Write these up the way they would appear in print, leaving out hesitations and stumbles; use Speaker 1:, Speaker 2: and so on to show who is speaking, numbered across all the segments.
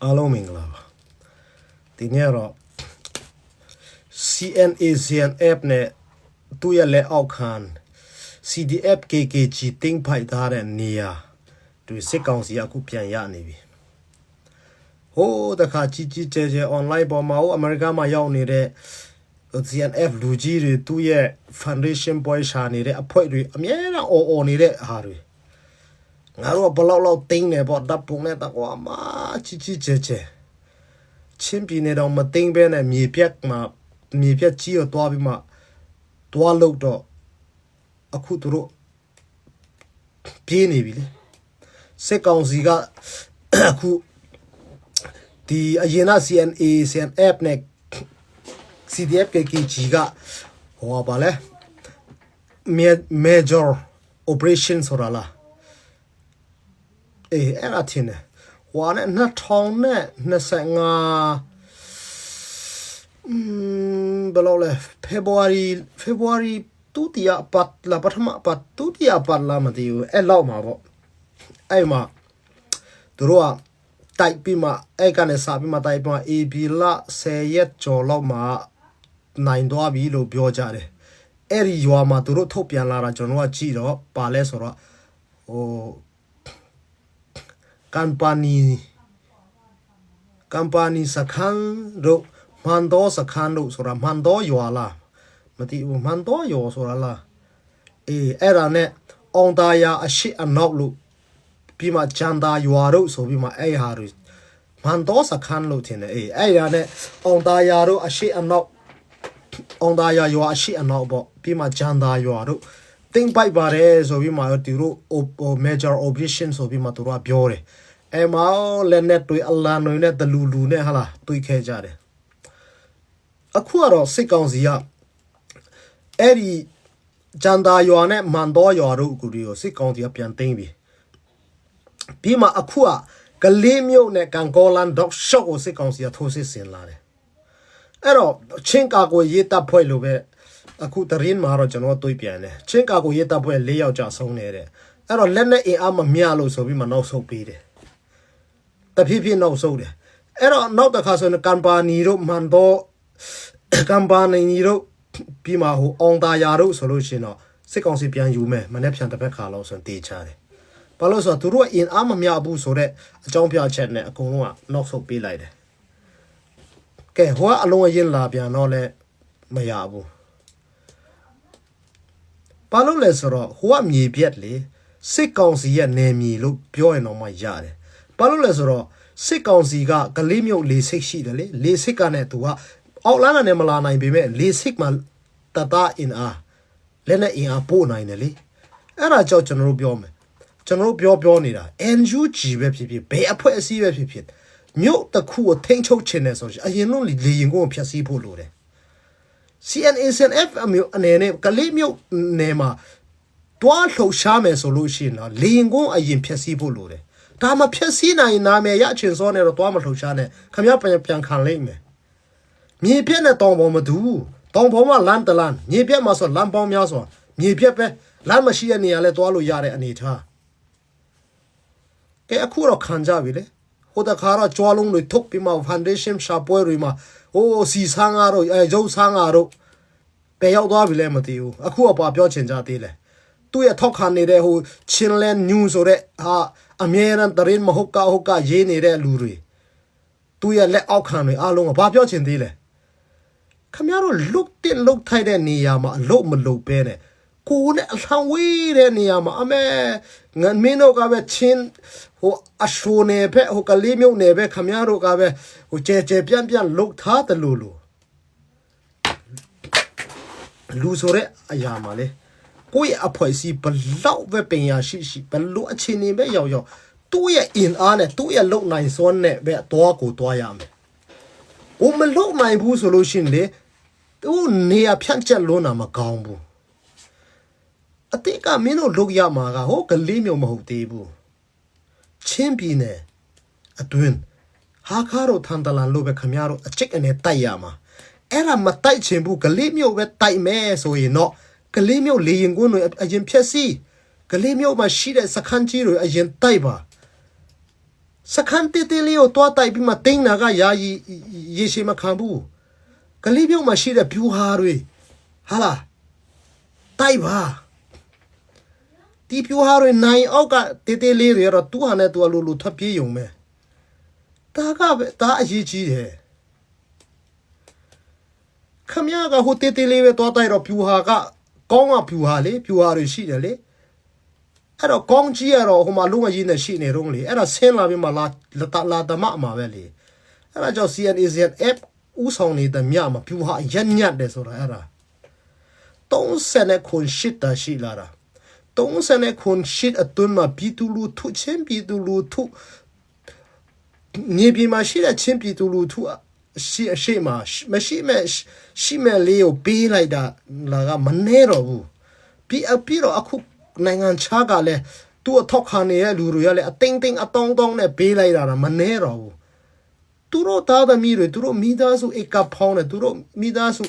Speaker 1: အားလုံးမင်္ဂလာပါဒီနေ့တော့ CNA CNF နဲ့သူ့ရဲ့လက်အောက်ခံ CDF KKG တင်းဖိုက်ထားတဲ့နေရာသူစစ်ကောင်စီအခုပြန်ရနေပြီဟိုးတခါကြီးကြီးကျယ်ကျယ် online ပေါ်မှာအမေရိကန်မှာရောက်နေတဲ့ CNF လူကြီးတွေသူ့ရဲ့ foundation boy ရှာနေတဲ့အဖွဲတွေအများအားအော်နေတဲ့ဟာတွေငါတို့ဘလောက်တင်းနေပေါ့တပ်ပုံနဲ့တော့အမကြီးကြီးကျယ်ကျယ်ချင်းပြည်နယ်တော့မသိမ်းပဲနဲ့မြေပြက်ကြီးတော့တွားပြီးမှတွားလို့တော့အခုသူတို့ပြေးနေပြီလေစစ်ကောင်စီကအခုဒီအရင်က CNA CNF နဲ့ CDF KKG ကဟောပါလဲ major operation ဆိုတာလားအဲ့ဒါထင်တယ်ဟွာနဲ့2025ဘယ်လိုလဲ February တူတီယာပတ်လာပထမပတ်တူတီယာပတ်လာမသိဘူးအဲ့လောက်မှာပေါ့အဲ့မှာသူတို့ကတိုက်ပြီးမှအဲ့ကနေစပြီးမှတိုက်ပြီးမှ AB လာ10ရက်ကျော်လောက်မှာနိုင်သွားပြီလို့ပြောကြတယ်အဲ့ဒီရွာမှာသူတို့ထုတ်ပြန်လာတာကျွန်တော်ကကြည့်တော့ပါလဲဆိုတော့ဟိုcompany စခန်းတို့မန်တော်စခန်းတို့ဆိုတာမန်တော်ရွာလားမသိဘူးမန်တော်ရွာဆိုတာလားအဲ့ဒါနဲ့အောင်တာယာအရှိအနောက်လို့ပြီးမှဂျန်တာရွာတို့ဆိုပြီးမှအဲ့ဟာတွေမန်တော်စခန်းလို့ထင်တယ်အဲ့ဒါနဲ့အောင်တာယာတို့အရှိအနောက်အောင်တာယာရွာအရှိအနောက်ပေါ့ပြီးမှဂျန်တာရွာတို့တင်းပိုက်ပါတယ်ဆိုပြီးမှသူတို့ major operation ဆိုပြီးမှသူတို့ကပြောတယ်အဲ့မှာလက်နဲ့တွေ့အလာနွေနဲ့တလူလူနဲ့ဟာလားတွေ့ခဲ့ကြတယ်အခုကတော့စစ်ကောင်စီကအဲ့ဒီဂျန်တာရွာနဲ့မန်တော်ရွာတို့ကိုစစ်ကောင်စီကပြန်သိမ်းပြီပြီးမှအခုကလေးမြို့နဲ့ကန်ကောလန်ဒေါက်ရှော့ကိုစစ်ကောင်စီကထိုးစစ်ဆင်လာတယ်အဲ့တော့ချင်းကာကိုရေးတပ်ဖွဲ့လို့ပဲအခုတရင်မှာတော့ကျွန်တော်တွေးပြန်တယ်ချင်းကာကိုရေးတပ်ဖွဲ့၄ယောက်ကြာဆုံးနေတဲ့အဲ့တော့လက်နဲ့အင်အားမမျှလို့ဆိုပြီးမှနောက်ဆုတ်ပေးတယ်တဖြည်းဖြည်းနောက်ဆုတ်တယ်အဲ့တော့နောက်တစ်ခါဆိုရင်ကန်ပါနီတို့မန်တော့ကန်ပါနီတို့ပြီးမှဟိုအောင်တာယာတို့ဆိုလို့ရှိရင်တော့စစ်ကောင်စီပြန်ယူမယ်မနေ့ဖြန်တစ်ပတ်ခါလောက်ဆိုတေးချတယ်ဘာလို့ဆိုတော့သူတို့အင်အားမမျှဘူးဆိုတော့အကြောင်းပြချက်နဲ့အကုန်လုံးကနောက်ဆုတ်ပေးလိုက်တယ်ကဲဟိုကအလုံးအရင်လာပြန်တော့လဲမရဘူးဘာလို့လဲဆိုတော့ဟိုကမြေပြက်လေစစ်ကောင်စီရဲ့နယ်မြေလို့ပြောရင်တော့မှရတယ်ဘာလို့လဲဆိုတော့စစ်ကောင်စီကကလေးမြုပ်လေစိတ်ရှိတယ်လေလေစိတ်ကနဲ့သူကအောက်လန်းနဲ့မလာနိုင်ပေမဲ့လေစိတ်မှာတတအင်အားလက်နဲ့အင်အားပို့နိုင်တယ်လေအဲ့ဒါကြောင့်ကျွန်တော်တို့ပြောမယ်ကျွန်တော်တို့ပြောနေတာ NUG ပဲဖြစ်ဖြစ်ဘယ်အဖွဲ့အစည်းပဲဖြစ်ဖြစ်မြို့တစ်ခုကိုထိန်းချုပ်ခြင်းနဲ့ဆိုရင်အရင်လုံးလေရင်ကိုဖျက်ဆီးဖို့လိုတယ် CNA CNF အမျိုးအနေနဲ့ကလေးမြို့နယ်မှာတွားလှုပ်ရှားမယ်ဆိုလို့ရှိရင်တော့လေရင်ကိုအရင်ဖျက်ဆီးဖို့လိုတယ်ဒါမှဖျက်ဆီးနိုင်နာမယ်ရချင်စောနဲ့တော့တွားမလှုပ်ရှားနဲ့ခမရပြန်ခံလိမ့်မယ်မြေပြက်နဲ့တောင်ပေါ်မတူတောင်ပေါ်မှာလမ်းတလမ်းမြေပြက်မှာဆိုလမ်းပေါင်းများစွာမြေပြက်ပဲလမ်းမရှိတဲ့နေရာလဲတွားလို့ရတဲ့အနေထားကဲအခုတော့ခံကြပြီလေဟိုတခါတော့ကြွားလုံးတွေထုတ်ပြီးမှ foundation ရှာပွဲတွေမှာဟိုစီဆန်းကားတို့ဂျုံဆန်းကားတို့ပဲရောက်သွားပြီလဲမသိဘူးအခုကပါပြောချင်ကြသေးလဲသူ့ရဲ့ထောက်ခံနေတဲ့ဟိုချင်းလန်နျူးဆိုတဲ့ဟာအမြဲတမ်းတရင်မဟုတ်ကရေးနေတဲ့လူတွေသူ့ရဲ့လက်အောက်ခံတွေအားလုံးကဘာပြောချင်သေးလဲခမရတို့လုတ်ထိုက်တဲ့နေရာမှာအလုတ်မလုတ်ပဲနဲ့ကိုနဲ့အဆောင်ဝေးတဲ့နေရာမှာအမေငါမင်းတို့ကပဲချင်းဟိုအရှိုးနေပဲဟိုကလေးမြုပ်နေပဲခမရတို့ကပဲဟိုကျဲပြန့်လုတ်ထားတယ်လို့လူဆိုတဲ့အရာမှာလေကိုယ့်ရဲ့အဖွဲ့အစည်းဘလောက်ပဲပင်ရရှိဘလို့အခြေအနေပဲရောက်သူ့ရဲ့အင်အားနဲ့သူ့ရဲ့လုံနိုင်စွမ်းနဲ့ပဲတော့ကိုတွားရမယ်။ဘုံမလုံနိုင်ဘူးဆိုလို့ရှိရင်လေသူနေရဖြန့်ချက်လုံးတာမကောင်းဘူး။အတိတ်ကမင်းတို့လုတ်ရမှာကဟိုကလေးမျိုးမဟုတ်သေးဘူး။ချင်းပြည်နယ်အတွင်းဟာခါတို့ထန်တလန်လို့ပဲခမရတို့အချစ်အနေတိုက်ရမှာ။အဲ့ဒါမတိုက်ချင်ဘူးကလေးမျိုးပဲတိုက်မယ်ဆိုရင်တော့ကလေးမျိုးလေရင်ကွန်းတွေအရင်ဖြက်စီးကလေးမျိုးမှာရှိတဲ့စခန်းကြီးတွေအရင်တိုက်ပါ စခန်းတေးတေးလေးကိုတွားတိုက်ပြီးမှတင်းနာကယာရေရှိမခံဘူးကလေးပြုတ်မှရှိတဲ့ပြူဟာတွေဟာလားတိုက်ပါဒီပြူဟာတွေနိုင်အောက်ကတေးတေးလေးတွေတော့သူ့ဟာနဲ့သူ့အလိုလိုထပ်ပြေးယုံမဲ့ဒါကပဲဒါအရေးကြီးတယ်ခမရကဟိုတေးတေးလေးပဲတွားတိုက်တော့ပြူဟာကကောင်းကပြူဟာလေပြူဟာတွေရှိတယ်လေအဲ့တော့ကောင်းကြီးရတော့ဟိုမှာလုံးဝရင်းနဲ့ရှိနေတော့လေအဲ့ဒါဆင်းလာပြီးမှလာတမမှာပဲလေအဲ့ဒါကြောင့် CNAZF ဥဆောင်နေတဲ့မြမှာပြူဟာညံ့တယ်ဆိုတာအဲ့ဒါ30ခုရှစ်တာရှိလာတာ30ခုရှစ်အတွန်းမှာပြည်သူလူထုချင်းပြည်သူလူထုမြေပြင်မှာရှိတဲ့ချင်းပြည်သူလူထုအရှိမှာမရှိမဲ့ရှိမဲ့လေးကိုပေးလိုက်တာလာကမနေတော့ဘူးပြီးတော့အခုနိုင်ငံခြားကလည်းသူ့အထောက်ခံနေတဲ့လူတွေကလည်းအတင်းတင်းအတောင်းတောင်းနဲ့ပေးလိုက်တာမနေတော့ဘူးသူတို့သားသမီးတွေသူတို့မိသားစုအိတ်ကဖောင်းတယ်သူတို့မိသားစု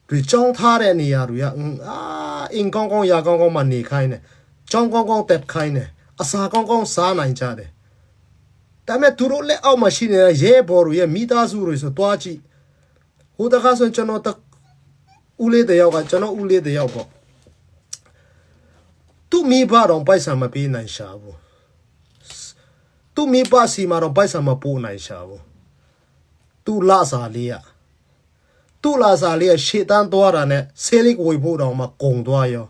Speaker 1: တွေကြောင်းထားတဲ့နေရာတွေကအင်ကောင်းကောင်းရာကောင်းကောင်းမှနေခိုင်းတယ်ကြောင်းကောင်းကောင်းတက်ခိုင်းတယ်အစာကောင်းကောင်းစားနိုင်ကြတယ်ဒါပေမဲ့သူတို့လက်အောက်မှာရှိနေတဲ့ရဲဘော်တွေရဲ့မိသားစုတွေဆိုတွားကြည့်ဟိုတခါဆိုကျွန်တော်ဦးလေးတယောက်ကကျွန်တော်ဦးလေးတယောက်ပေါ့သူမိဘတော်ပိုက်ဆံမပေးနိုင်ရှာဘူးသူမိဘစီမှာတော့ပိုက်ဆံမပို့နိုင်ရှာဘူးသူလာစားလေးရှေ့တန်းသွားတာနဲ့ဆေးလိဝေဖို့တော့မှကုံသွားရော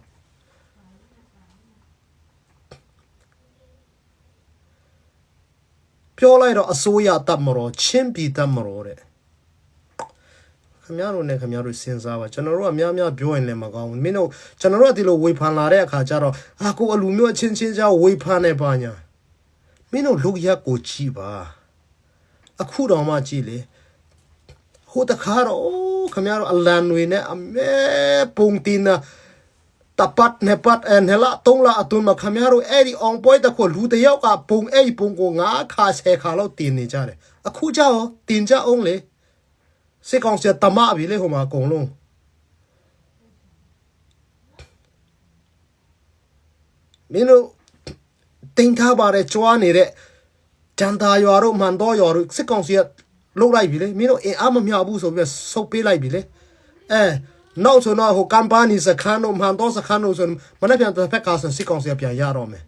Speaker 1: ပြောလိုက်တော့အစိုးရတပ်မတော်ချင်းပြည်တပ်မတော်တဲ့ခင်ဗျားတို့နဲ့ခင်ဗျားတို့စဉ်းစားပါကျွန်တော်တို့ကများပြောရင်လည်းမကောင်းဘူးမင်းတို့ကျွန်တော်တို့ကဒီလိုဝေဖန်လာတဲ့အခါကျတော့ကိုအလူမျိုးချင်းကြားဝေဖန်နေပါညာမင်းတို့လူရက်ကိုကြည့်ပါအခုတော့မှကြည့်လေဟိုတခါတော့ခင်ဗျားတို့အလန်တွေနဲ့အမဲပုံတင်နာတပတ်နေပတ်ဟလာတုံးလာအတုံးမခင်ဗျားတို့အဲ့ဒီအောင်ပွဲတခုလူတယောက်ကပုံအဲ့ပုံကိုငါခါဆဲခါလို့တင်နေကြတယ်အခုကြောက်တင်ကြအောင်လေစစ်ကောင်စီတမပြီလေဟိုမှာအကုန်လုံးမင်းတို့တင်ထားပါတဲ့ကြွားနေတဲ့ဂျန်တာရွာတို့မန်တော်ရွာတို့စစ်ကောင်စီကလှုပ်လိုက်ပြီလေမင်းတို့အင်အားမမျှဘူးဆိုပြီးဆုတ်ပေးလိုက်ပြီလေနောက်ဆိုတော့ဟိုကမ်ပနီစခန်းတို့မန်တော်စခန်းတို့ဆိုမနေ့ပြန်တစ်ဖက်ကစစ်ကောင်စီပြန်ရတော့မယ်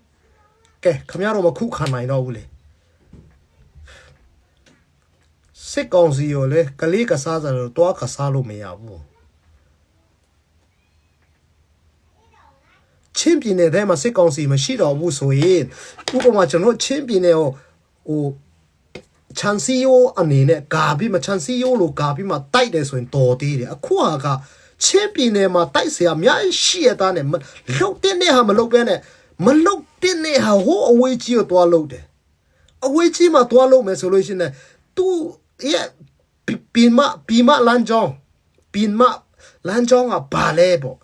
Speaker 1: ကဲခမရတော့မခုခံနိုင်တော့ဘူးလေစစ်ကောင်စီရောလေကလေးကစားစားတော့တွားကစားလို့မရဘူးချင်းပြည်နယ်ထဲမှာစစ်ကောင်စီမရှိတော့ဘူးဆိုရင်ဥပမာကျွန်တော်ချင်းပြည်နယ်ဟိုချန်စီယိုအနေနဲ့ဂါပြီးမချန်စီယိုလို့ဂါပြီးမှတိုက်တယ်ဆိုရင်တော်သေးတယ်အခုကချင်းပြည်နယ်မှာတိုက်เสียအများကြီးရှိရတာနဲ့လုတ်တဲ့နေဟာမလုတ်ပဲနဲ့မလုတ်တဲ့နေဟာဟိုအဝေးကြီးကိုတွားလုတ်တယ်အဝေးကြီးမှာတွားလုတ်မယ်ဆိုလို့ရှိရင်သူရဲ့ပီမလမ်းကြောင်းကဘာလဲပေါ့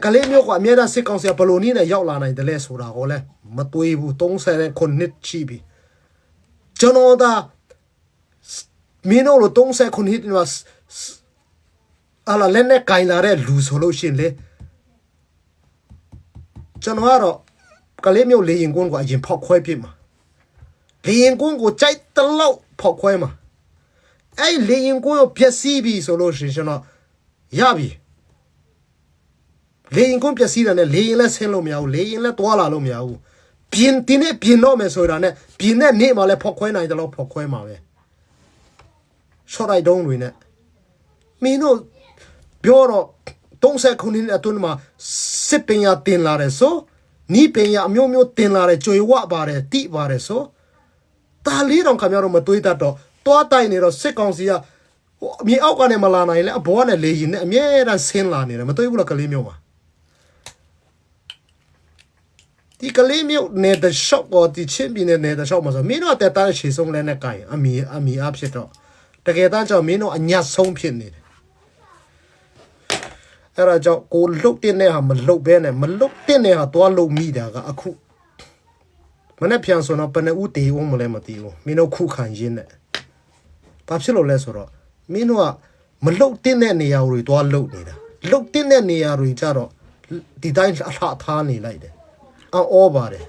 Speaker 1: ကလေးမျိုးကအမြဲတမ်းစစ်ကောင်စီဘလိုနည်းနဲ့ရောက်လာနိုင်တယ်လဲဆိုတာကိုလည်းမတွေးဘူး30ခုနှစ်ရှိပြီကျွန်တော်ဒါမင်းတို့30ခုနှစ်မှာလက်နဲ့ကင်လာတဲ့လူဆိုလို့ရှိရင်လေကျွန်တော်ကတော့ကလေးမျိုးလေရင်ကွန်းကိုအရင်ဖောက်ခွဲပြစ်မှာလေရင်ကွန်းကိုကြိုက်တလောက်ဖောက်ခွဲမှာအဲ့လေရင်ကွန်းကိုပြက်စီးပြီဆိုလို့ရှိရင်ကျွန်တော်ရပြီလေရင်ကွန်းပြက်စီးတာနဲ့လေရင်လည်းဆင်းလို့မရဘူးလေရင်လည်းတွားလာလို့မရဘူးပြင်းတင်းနဲ့ပြင်းတော့မယ်ဆိုတာနဲ့ပြင်းတဲ့နေ့မှလည်းဖောက်ခွဲနိုင်တယ်လို့ဖောက်ခွဲမှာပဲရှော့လိုက်တုံးတွေနဲ့မင်းတို့ပြောတော့30ခုနှစ်အတွင်းမှာစစ်ပင်ရတင်လာတယ်ဆိုနီးပင်ရအမျိုးမျိုးတင်လာတယ်ကြွေဝပါတယ်တိပါတယ်ဆိုတာလေးတောင်ခင်ဗျားတို့မတွေးတတ်တော့တွားတိုက်နေတော့စစ်ကောင်စီကမြေအောက်ကနေမလာနိုင်လဲအဘောကနေလေရင်နဲ့အမြဲတမ်းဆင်းလာနေတယ်မတွေးဘူးလားကလေးမျိုးမှာဒီကလေးမျိုးနေတဲ့ရှော့ပေါ်ဒီချင်းပြင်းနေတဲ့ရှော့မှာဆိုမင်းတို့တက်တာရှေ့ဆုံးလဲနဲ့ကိုင်အမီအဖြစ်တော့တကယ်တမ်းကျတော့မင်းတို့အညတ်ဆုံးဖြစ်နေတယ်အဲ့ဒါကြောင့်ကိုလုတ်တဲ့နဲ့ဟာမလုတ်ဘဲနဲ့မလုတ်တဲ့နဲ့ဟာတွားလုတ်မိတာကအခုမနေ့ပြန်ဆိုတော့ပနေဦးတေဦးမလဲမသိဘူးမင်းတို့ခုခံရင်းနဲ့ဘာဖြစ်လို့လဲဆိုတော့မင်းတို့ကမလုတ်တဲ့နေရာတွေတွားလုတ်နေတာလုတ်တဲ့နေရာတွေကြတော့ဒီတိုင်းအလှထားနေလိုက်တယ်အော်ပါတယ်